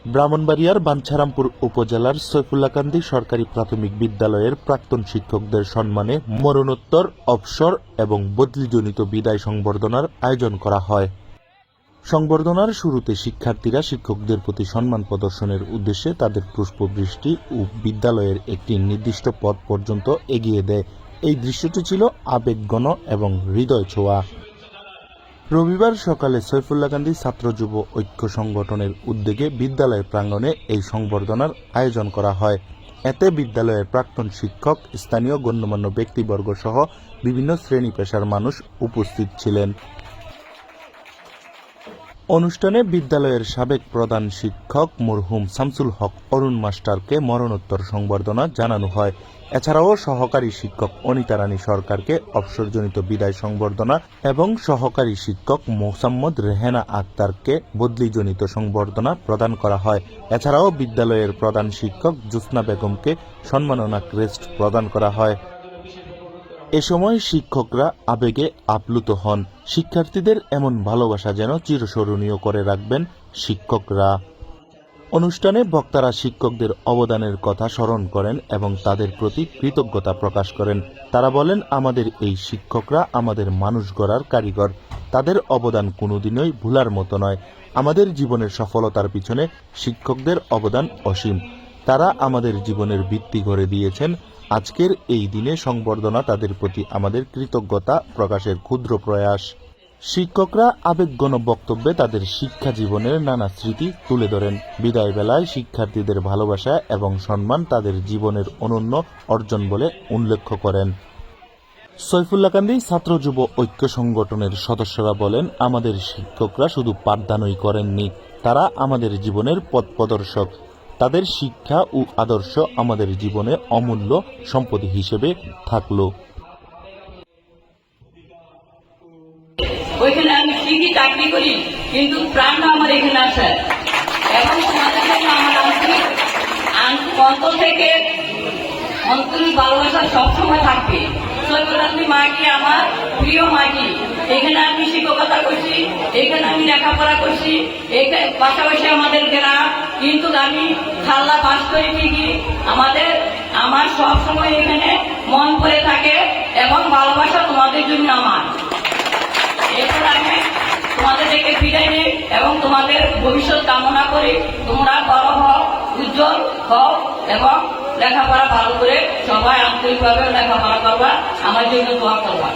ব্রাহ্মণবাড়িয়ার বাঞ্ছারামপুর উপজেলার সৈফুল্লাকান্দি সরকারি প্রাথমিক বিদ্যালয়ের প্রাক্তন শিক্ষকদের সম্মানে মরণোত্তর, অবসর এবং বদলিজনিত বিদায় সংবর্ধনার আয়োজন করা হয়। সংবর্ধনার শুরুতে শিক্ষার্থীরা শিক্ষকদের প্রতি সম্মান প্রদর্শনের উদ্দেশ্যে তাদের পুষ্পবৃষ্টি ও বিদ্যালয়ের একটি নির্দিষ্ট পথ পর্যন্ত এগিয়ে দেয়। এই দৃশ্যটি ছিল আবেগঘন এবং হৃদয় ছোঁয়া। রবিবার সকালে সৈফুল্লাকান্দি ছাত্র যুব ঐক্য সংগঠনের উদ্যোগে বিদ্যালয় প্রাঙ্গণে এই সংবর্ধনার আয়োজন করা হয়। এতে বিদ্যালয়ের প্রাক্তন শিক্ষক, স্থানীয় গণ্যমান্য ব্যক্তিবর্গ সহ বিভিন্ন শ্রেণী পেশার মানুষ উপস্থিত ছিলেন। অনুষ্ঠানে বিদ্যালয়ের সাবেক প্রধান শিক্ষক মরহুম শামসুল হক অরুণ মাস্টারকে মরণোত্তর সংবর্ধনা জানানো হয়। এছাড়াও সহকারী শিক্ষক অনিতা রানী সরকারকে অবসরজনিত বিদায় সংবর্ধনা এবং সহকারী শিক্ষক মোসাম্মদ রেহেনা আক্তারকে বদলিজনিত সংবর্ধনা প্রদান করা হয়। এছাড়াও বিদ্যালয়ের প্রধান শিক্ষক জোৎস্না বেগমকে সম্মাননা ক্রেস্ট প্রদান করা হয়। এ সময় শিক্ষকরা আবেগে আপ্লুত হন। শিক্ষার্থীদের এমন ভালোবাসা যেন চিরস্মরণীয় করে রাখবেন শিক্ষকরা। অনুষ্ঠানে বক্তারা শিক্ষকদের অবদানের কথা স্মরণ করেন এবং তাদের প্রতি কৃতজ্ঞতা প্রকাশ করেন। তারা বলেন, আমাদের এই শিক্ষকরা আমাদের মানুষ গড়ার কারিগর। তাদের অবদান কোনোদিনই ভুলার মতো নয়। আমাদের জীবনের সফলতার পিছনে শিক্ষকদের অবদান অসীম। তারা আমাদের জীবনের ভিত্তি গড়ে দিয়েছেন। আজকের এই দিনে সংবর্ধনা তাদের প্রতি আমাদের কৃতজ্ঞতা প্রকাশের ক্ষুদ্র প্রয়াস। শিক্ষকরা আবেগঘন বক্তব্যে তাদের শিক্ষা জীবনের নানা স্মৃতি তুলে ধরেন। বিদায় বেলায় শিক্ষার্থীদের ভালোবাসা এবং সম্মান তাদের জীবনের অনন্য অর্জন বলে উল্লেখ করেন। সৈফুল্লাকান্দি ছাত্র যুব ঐক্য সংগঠনের সদস্যরা বলেন, আমাদের শিক্ষকরা শুধু পাঠদানই করেননি, তারা আমাদের জীবনের পথ প্রদর্শক। তাদের শিক্ষা ও আদর্শ আমাদের জীবনে অমূল্য সম্পদ হিসেবে থাকলো। ওইখানে আমি ঠিকই চাকরি করি, কিন্তু প্রাণটা আমার এখানে আছে এবং তোমাদের জন্য আমার অন্তর থেকে আন্তরিক ভালোবাসা সবসময় থাকবে। সৈফুল্লাকান্দি মাটি আমার প্রিয় মাটি। এখানে আমি শিক্ষকতা করছি, এখানে আমি লেখাপড়া করছি, এখানে পাশাপাশি আমাদের গ্রাম, কিন্তু আমি খাল্লা পাশ করি ঠিকই। আমার সবসময় এখানে মন ভরে থাকে এবং ভালোবাসা তোমাদের জন্য আমার। এরপর আমি তোমাদের থেকে বিদায় নিই এবং তোমাদের ভবিষ্যৎ কামনা করি। তোমরা বড় হও, উজ্জ্বল হও এবং লেখাপড়া ভালো করে সবাই আন্তরিকভাবে লেখাপড়া করবা, আমার জন্য দোয়া করবা।